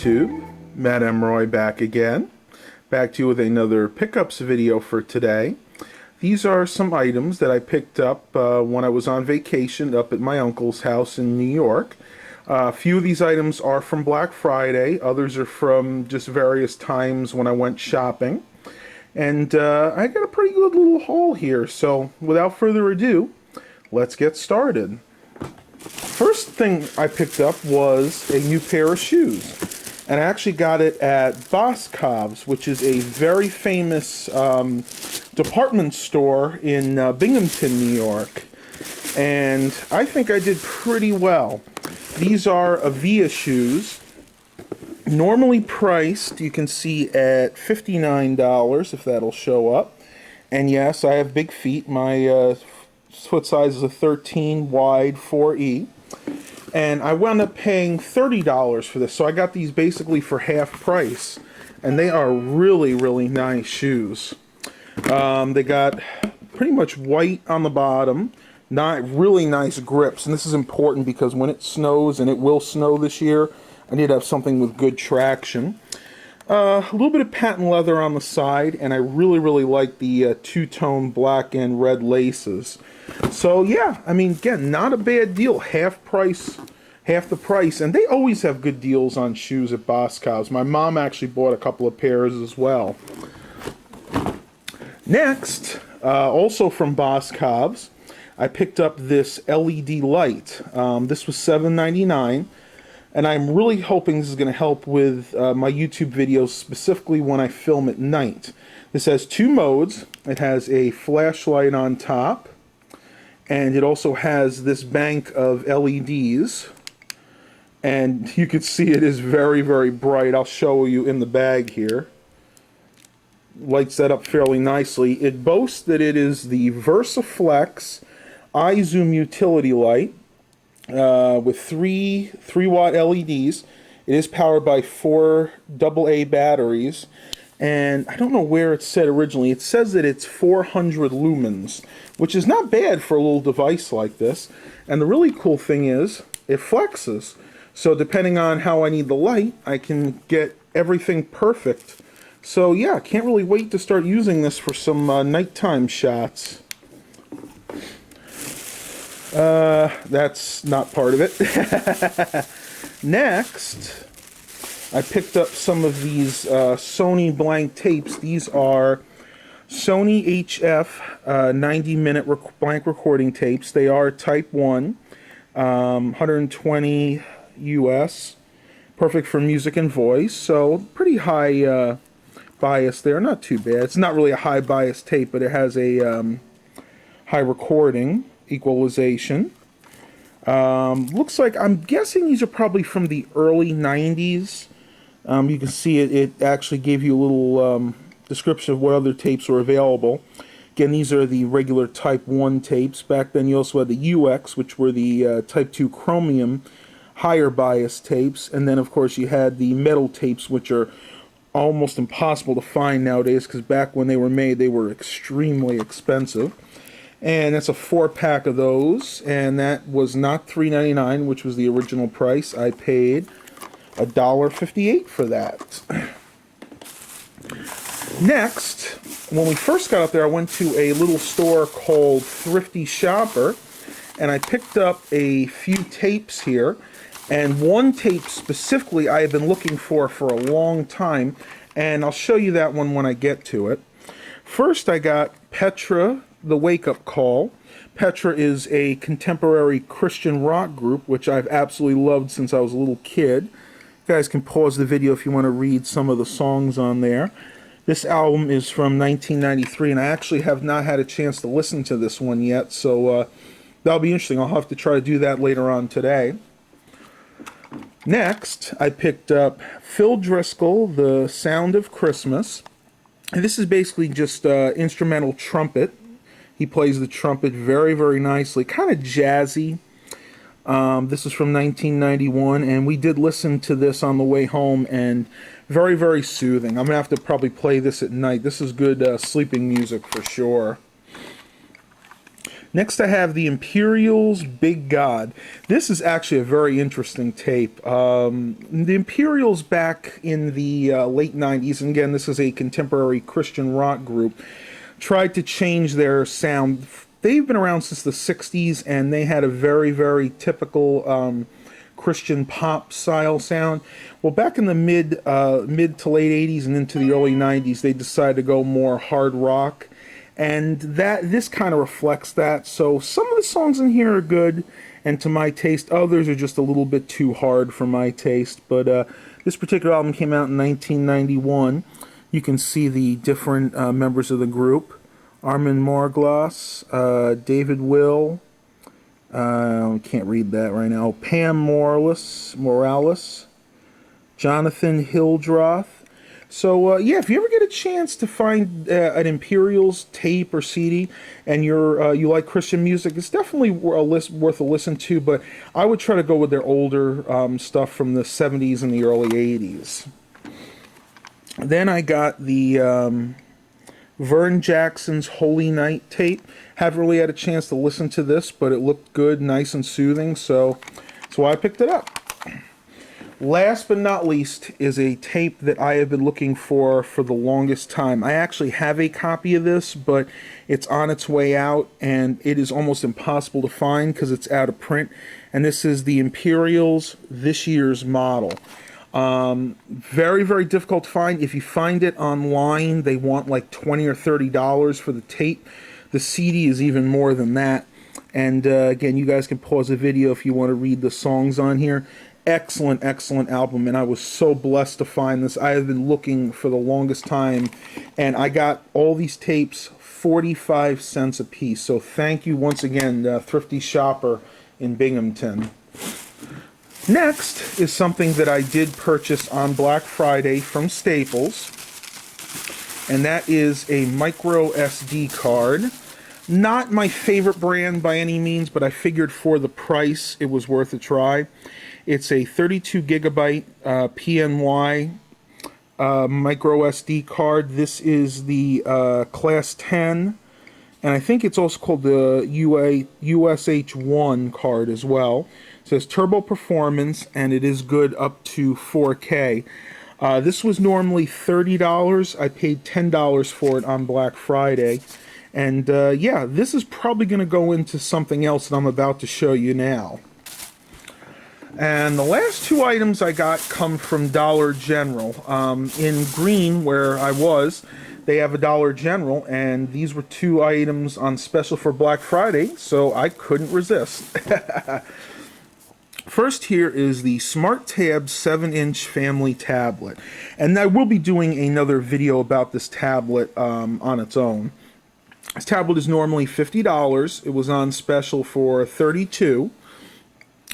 YouTube, Matt Emroy back again. Back to you with another pickups video for today. These are some items that I picked up when I was on vacation up at my uncle's house in New York. A few of these items are from Black Friday, others are from just various times when I went shopping. And I got a pretty good little haul here, so without further ado, let's get started. First thing I picked up was a new pair of shoes, and I actually got it at Boscov's, which is a very famous department store in Binghamton, New York, and I think I did pretty well. These are Avia shoes, normally priced, you can see, at $59, if that'll show up. And yes, I have big feet. My foot size is a 13 wide 4E. And I wound up paying $30 for this. So I got these basically for half price. And they are really, really nice shoes. They got pretty much white on the bottom. Really nice grips. And this is important because when it snows, and it will snow this year, I need to have something with good traction. A little bit of patent leather on the side, and I really, really like the two-tone black and red laces. So yeah, I mean, again, not a bad deal. Half the price, and they always have good deals on shoes at Boscov's. My mom actually bought a couple of pairs as well. Next, also from Boscov's, I picked up this LED light. This was $7.99. And I'm really hoping this is going to help with my YouTube videos, specifically when I film at night. This has two modes. It has a flashlight on top, and it also has this bank of LEDs. And you can see it is very, very bright. I'll show you in the bag here. Lights that up fairly nicely. It boasts that it is the VersaFlex iZoom utility light. With 3 watt LEDs. It is powered by 4 AA batteries, and I don't know where it said originally. It says that it's 400 lumens, which is not bad for a little device like this. And the really cool thing is it flexes, so depending on how I need the light, I can get everything perfect. So yeah, I can't really wait to start using this for some nighttime shots. That's not part of it. Next, I picked up some of these Sony blank tapes. These are Sony HF 90-minute blank recording tapes. They are Type 1, 120 US, perfect for music and voice. So pretty high bias there, not too bad. It's not really a high bias tape, but it has a high recording equalization. Looks like, I'm guessing these are probably from the early 90s. You can see it actually gave you a little description of what other tapes were available. Again, these are the regular Type 1 tapes. Back then you also had the UX, which were the Type 2 chromium higher bias tapes. And then of course you had the metal tapes, which are almost impossible to find nowadays, because back when they were made they were extremely expensive. And that's a 4-pack of those, and that was not $3.99, which was the original price. I paid $1.58 for that. Next, when we first got up there, I went to a little store called Thrifty Shopper, and I picked up a few tapes here, and one tape specifically I have been looking for a long time, and I'll show you that one when I get to it. First, I got Petra, The Wake Up Call. Petra is a contemporary Christian rock group, which I've absolutely loved since I was a little kid. You guys can pause the video if you want to read some of the songs on there. This album is from 1993, and I actually have not had a chance to listen to this one yet, so that'll be interesting. I'll have to try to do that later on today. Next, I picked up Phil Driscoll, The Sound of Christmas. And this is basically just instrumental trumpet. He plays the trumpet very, very nicely, kind of jazzy. This is from 1991, and we did listen to this on the way home, and very, very soothing. I'm going to have to probably play this at night. This is good sleeping music for sure. Next, I have the Imperials' Big God. This is actually a very interesting tape. The Imperials, back in the late 90s, and again, this is a contemporary Christian rock group, tried to change their sound. They've been around since the 60s, and they had a very, very typical Christian pop style sound. Well, back in the mid to late 80s and into the early 90s, they decided to go more hard rock. And this kind of reflects that. So some of the songs in here are good, and to my taste, others are just a little bit too hard for my taste. But this particular album came out in 1991. You can see the different members of the group: Armin Marglas, David Will. Can't read that right now. Pam Morales, Jonathan Hildroth. So, yeah, if you ever get a chance to find an Imperials tape or CD and you like Christian music, it's definitely worth a listen to, but I would try to go with their older stuff from the 70s and the early 80s. Then I got the Vern Jackson's Holy Night tape. Haven't really had a chance to listen to this, but it looked good, nice and soothing, so that's why I picked it up. Last but not least is a tape that I have been looking for the longest time. I actually have a copy of this, but it's on its way out, and it is almost impossible to find because it's out of print. And this is the Imperials this year's model. Very, very difficult to find. If you find it online, they want like $20 or $30 for the tape. The CD is even more than that. And again, you guys can pause the video if you want to read the songs on here. Excellent, excellent album, and I was so blessed to find this. I have been looking for the longest time, and I got all these tapes 45 cents a piece. So thank you once again, Thrifty Shopper in Binghamton. Next is something that I did purchase on Black Friday from Staples, and that is a micro SD card. Not my favorite brand by any means, but I figured for the price it was worth a try. It's a 32 gigabyte PNY micro SD card. This is the Class 10, and I think it's also called the USH1 card as well. It says Turbo Performance, and it is good up to 4K. This was normally $30. I paid $10 for it on Black Friday. And yeah, this is probably going to go into something else that I'm about to show you now. And the last two items I got come from Dollar General. In Green, where I was, they have a Dollar General, and these were two items on special for Black Friday, so I couldn't resist. First here is the Smart Tab 7-inch family tablet. And I will be doing another video about this tablet on its own. This tablet is normally $50. It was on special for $32.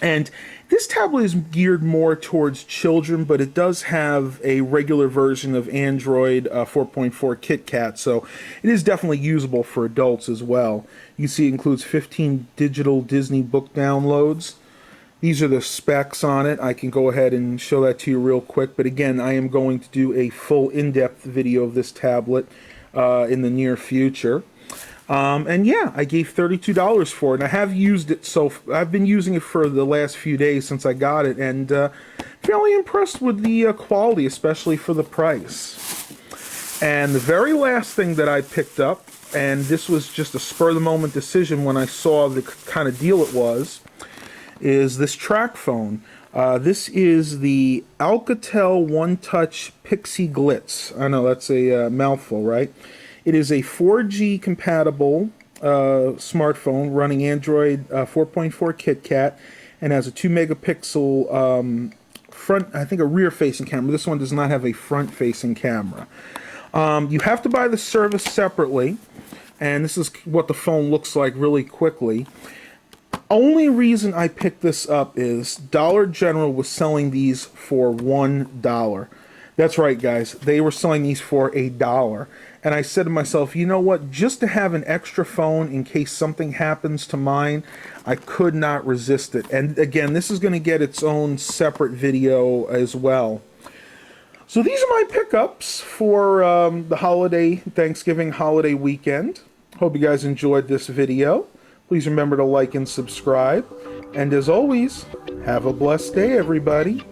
And this tablet is geared more towards children, but it does have a regular version of Android 4.4 KitKat, so it is definitely usable for adults as well. You see it includes 15 digital Disney book downloads. These are the specs on it. I can go ahead and show that to you real quick, but again, I am going to do a full in-depth video of this tablet in the near future. And yeah, I gave $32 for it, and I have used it, so I've been using it for the last few days since I got it, and fairly impressed with the quality, especially for the price. And the very last thing that I picked up, and this was just a spur-of-the-moment decision when I saw the kind of deal it was, is this track phone. This is the Alcatel One Touch Pixie Glitz. I know that's a mouthful, right? It is a 4G compatible smartphone running Android 4.4 KitKat and has a 2 megapixel front, I think a rear facing camera. This one does not have a front facing camera. You have to buy the service separately, and this is what the phone looks like really quickly. Only reason I picked this up is Dollar General was selling these for $1. That's right, guys. They were selling these for $1. And I said to myself, you know what? Just to have an extra phone in case something happens to mine, I could not resist it. And again, this is going to get its own separate video as well. So these are my pickups for the Thanksgiving holiday weekend. Hope you guys enjoyed this video. Please remember to like and subscribe. And as always, have a blessed day, everybody.